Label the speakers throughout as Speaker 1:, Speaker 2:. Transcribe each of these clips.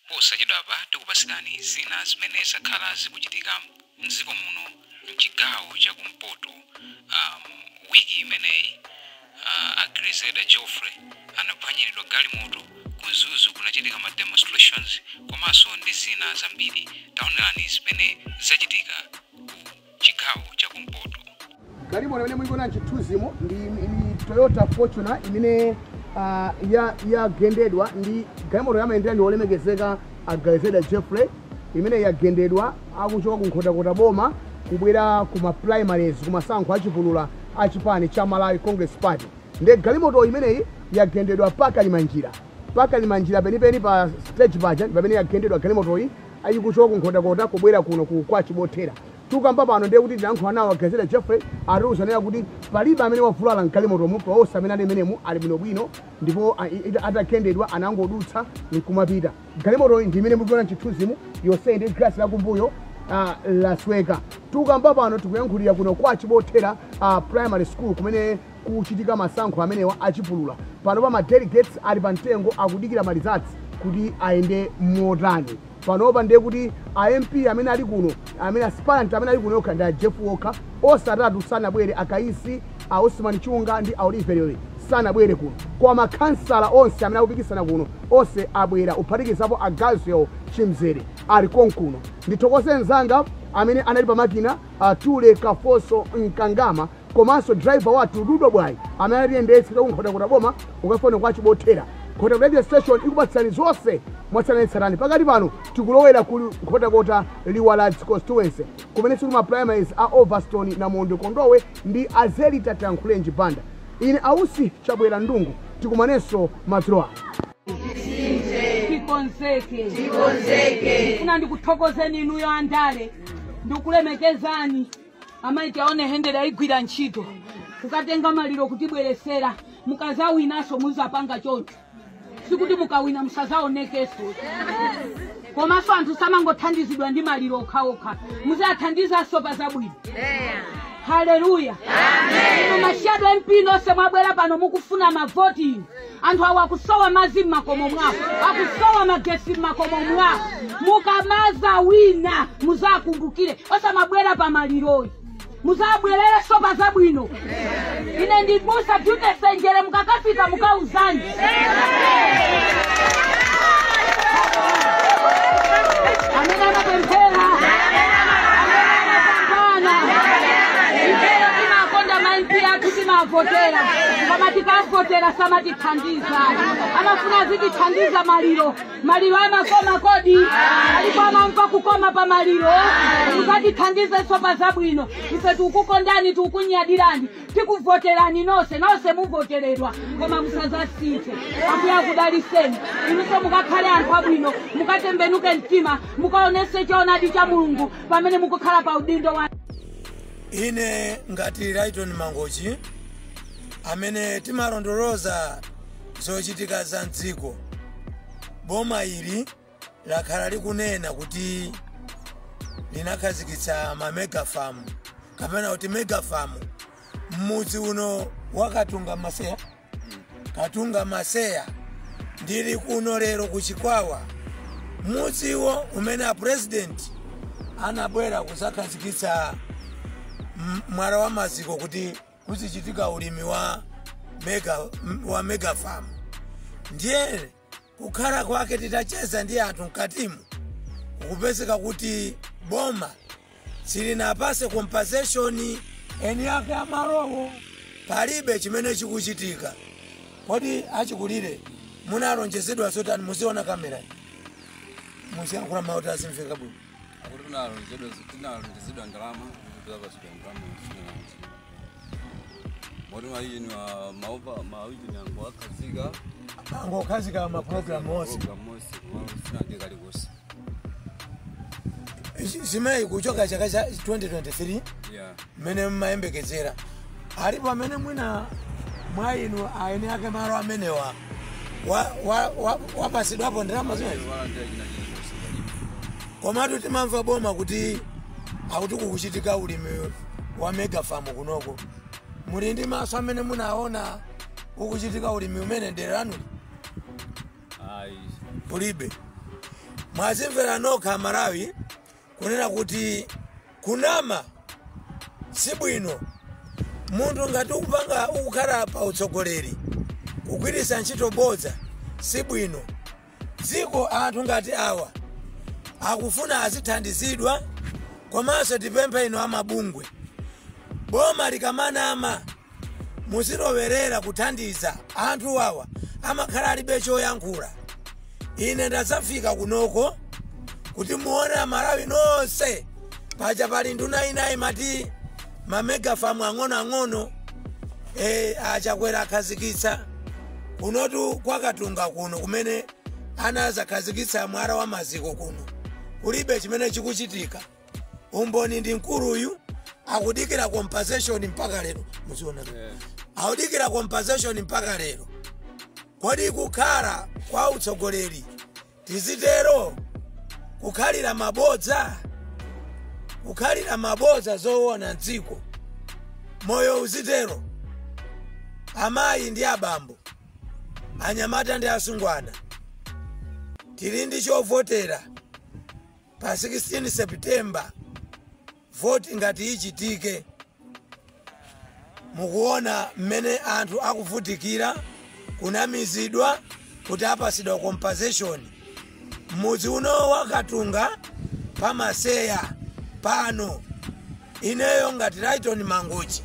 Speaker 1: Posachedwa apa tikupasikani zina zimene zakhala zikuchitika mdziko muno mchigawo chakumpoto wiki imeneyi. Agrizeda Geoffrey anaphwanyiridwa galimoto kuzuzu kunachitika ma demonstrations komanso ndi zina zambiri. Taonani zimene zachitika ku chigawo chakumpoto.
Speaker 2: Galimoto imene muikuona mchithunzimo ndi Toyota Fortuner imene yagendedwa ndi galimoto yamayendera ndi olemekezeka Agrizeda Geoffrey imene yagendedwa akuchoka kunkhotakota boma kubwera kuma primaries kumasankho achipulula achipani cha Malawi Congress Party. Ndi galimoto imeneyi yagendedwa paka limanjira penipeni pa stage paja pamene yagendedwa galimoto iyi ayikuchoka kunkhotakota kubwera kuno ku kwa Chibothera. Tukamba pano ndiye kuti ndinankho nawo Agrizeda Geoffrey aruzanira kuti palibe amene wafulala galimoto mu onse amene ali menemu ali bwino ndipo atagendedwa anangodutsa nkumapita. Galimoto ndi imene mukuona chithunzimu yonse ndi glass la kumbuyo lasweka. Tukamba pano tikuyankhulira kuno kwa Chibothera primary school kumene kuchitika masankho amenewa achipulula. Pano pa ma delegates ali pa mtengo akudikira ma results kuti aende motani. Panopa ndiye kuti MP amene ali kuno amene aspirant amene ali kuno yokha ndi Jeff Walker osatatu sanabwere akaisi Osman Chunga ndi Oliver Lewe sanabwere kuno. Kwa makansala onse amene akupikisana kuno onse abwera uphatikizapo Agazio Chimzere ali konkuno. Ndithokoze nzanga amene anali pa makina Tule Kafoso Nkangama komanso driver wathu Dudo Bwai amene aliyendetsa kunkhotakota boma ukafuna kwa Chibothera. Kota radio station ikupatsani zonse mwatsanetsarani pakati pano tikulowera ku nkhotakota Liwala constituency kumene tuli ma primaries a Overstone na Mondo Kondowe ndi Azelita Tankhulenji Banda. Ine Ausi Chabwera Ndungu tikumanenso madzulo.
Speaker 3: Tikonzeke. Kuna ndikuthokozeni inuyo andale. Ndikulemekezani. Amaiti aone hendera aigwira ntchito. Kukatenga maliro kutibweresera. Mukazawinaso muzapanga choncho. Sikuti mukawina musazaonekeso. Komanso anthu samangothandizidwa ndi maliro okhaokha. Muzathandiza sopa zabwino. Haleluya. Amen. Mashado MP nonse mwabwera pano mukufuna mavoti. Anthu awa akusowa mazi mmakomo mwawo. Akusowa magesi mmakomo mwawo. Mukamaza wina muzakumbukire. Osa mabwera pa maliroyi. Muzabwerere sopa zabwino. Ine ndibusa Jute Senjere mukakafika mukauzani. Amena mapempera. Votera kama tikavotera sama tithandiza amafuna zitithandiza maliro amakoma kodi alikuwa amamva kukoma pa maliro muzatithandize sopa zabwino ife tukukondani tukunyadirani tikuvoterani nonse muvoteredwa koma musazasinthe ambuya kudaliseni inunso mukakhale anthu abwino mukatembenuke mtima mukaonese choonadi cha Mulungu pamene mukukhala pa udindo wa
Speaker 4: ine ngati Rayton Mangochi amene timarondoloza zochitika za mdziko. Boma ili lakhala likunena kuti linakhazikitsa ma mega farm kapena kuti mega farm mmudzi uno Katunga Maseya ndili kuno lero kuchikwawa mudziwo umene a president anabwera kuzakhazikitsa mwala wa maziko kuti kuzichitika ulimi wa mega farm. Ndiye kukhala kwake titacheza ndi anthu mkatimu kupezeka kuti boma silinapase compensation eni yake amarowo palibe chimene chikuchitika. Kodi achikulire munalonjezedwa zotani muziona kamera musiyankhula mawu azimveka bwino.
Speaker 5: Akuti tinalonjezedwa ndalama
Speaker 4: angokazika ma program onse zimene kuchoka chaka cha 2023 mene mmayembekezera alipo amene mwina mwainu aene ake malo amenewa wapasidwapo ndalama zimene komatu timamva boma kuti akuti kuchitika ulimi wa mega farm kunoko. Muli ndi maso amene munaona ukuchitika ulimi umene nderanu? Ulibe. mwazimvera nokha Malawi kunena kuti kunama sibwino. Munthu ngati ukupanga ukukhala pa utsogoleri kugwiritsa ntchito bodza sibwino. Dziko anthu ngati awa akufuna azithandizidwa, komanso tipempha ino amabungwe boma likamanama muzilowerera kuthandiza anthu wawa amakhala alibe choyankhula. Ine ndazafika kunoko kuti muone Malawi nonse paja pali nduna inayi mati mamegafamu ang'ono achakwera akhazikitsa kunotu kwakatunga kuno kumene anazakhazikitsa mwala wa maziko kuno kulibe chimene chikuchitika. Umboni ndi mkuluyu akudikira compensation mpaka lero. Muziona akudikira compensation mpaka lero. Kodi kukhala kwa utsogoleri tizitero kukhalira mabodza zoona dziko moyo uzitero. Amayi ndi abambo, anyamata ndi asungwana, tili ndi chovotera pa 16 September. Voti ngati ichitike, mukuona mmene anthu akuvutikira, kunamizidwa kuti apasidwa compensation. Mudzi uno wakatunga pamaseya pano. Ineyo ngati Rayton Mangochi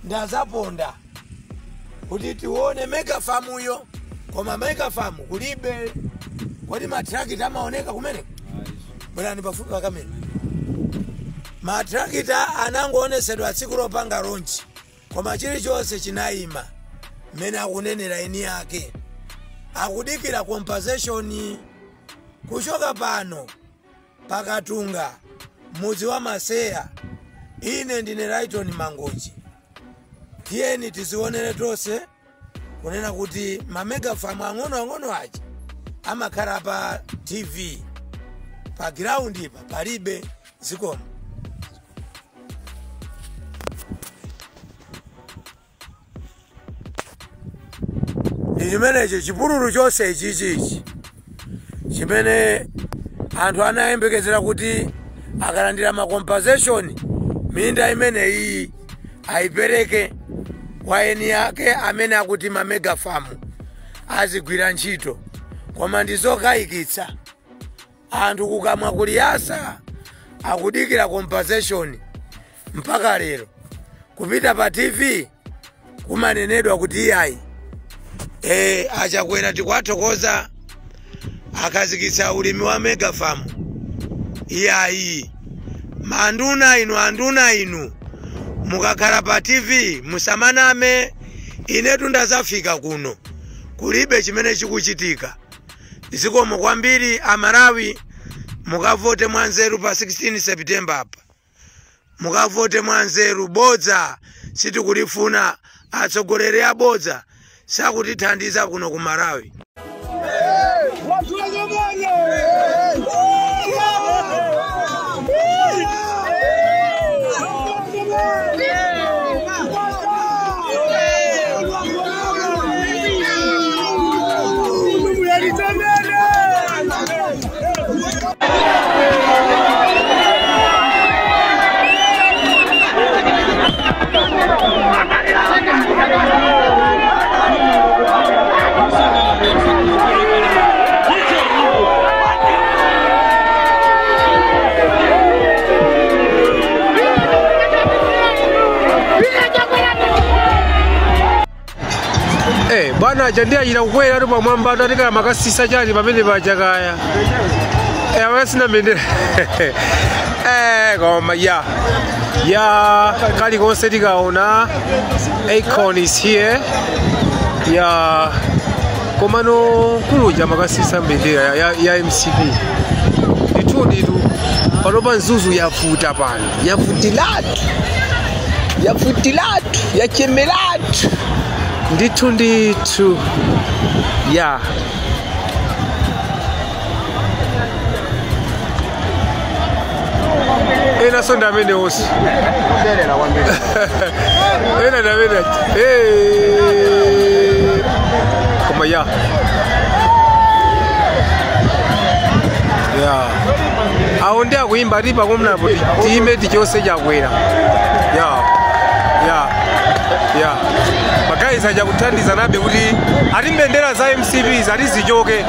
Speaker 4: ndazaponda kuti tione megafamuyo, koma megafamu kulibe. Kodi matrakita amaoneka kumene? Bwerani pafupi pakamene. Matrakita anangoonetsedwa tsiku lopanga ronchi, koma chilichonse chinayima mmene akunenera eni yake. Akudikira compensation kuchoka pano pakatunga mudzi wa maseya. Ine ndine Rayton Mangochi. Tiyeni tizionere tonse kunena kuti mamegafamu ang'ono aja amakhala pa TV, pa ground ipa palibe zikomo. Ndimenecho chipululu chonse ichichi chimene anthu anayembekezera kuti akalandira ma compensation minda imene iyi aipereke kwa eni yake amene akuti mamegafamu azigwira ntchito. Koma ndizokayikitsa anthu kukamwa kuliyasa akudikira compensation mpaka lero. Kupita pa TV kumanenedwa kuti iyayi achakwera tikwathokoza akhazikitsa ulimi wa megafamu. Iyayi anduna inu mukakhala pa TV musamaname. Inetu ndazafika kuno kulibe chimene chikuchitika. Zikomo kwambiri Amalawi, mukavote mwanzeru pa 16 September apa. Mukavote mwanzeru. Bodza sitikulifuna, atsogoleri abodza sakutithandiza kuno ku Malawi.
Speaker 6: Bwana jandia ila kukwera ndo pamwamba atika makasisa chali pamene pajakaya. Awasina mendera. Koma ya kali konse tikaona Akon is here. Ya komano kuluja makasisa mendera ya MCP. Nditu panopa nzuzu yafuta pano. Yafutilatu yachemelatu. Nditu ya ena sonda mene osi ena na mene koma ya awo ndi akuimba ati pakomnapo tiyime tichonse chakwera magayizi achakuthandiza nabe kuti ati mbendera za MCPs ati zichoke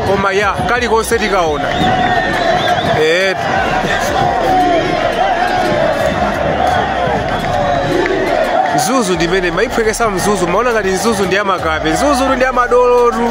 Speaker 6: koma kalikonse tikaona Mzuzu ndimene mayiphwekesa Mzuzu maona ngati Mzuzu ndi amakape Mzuzu ndi amadolotu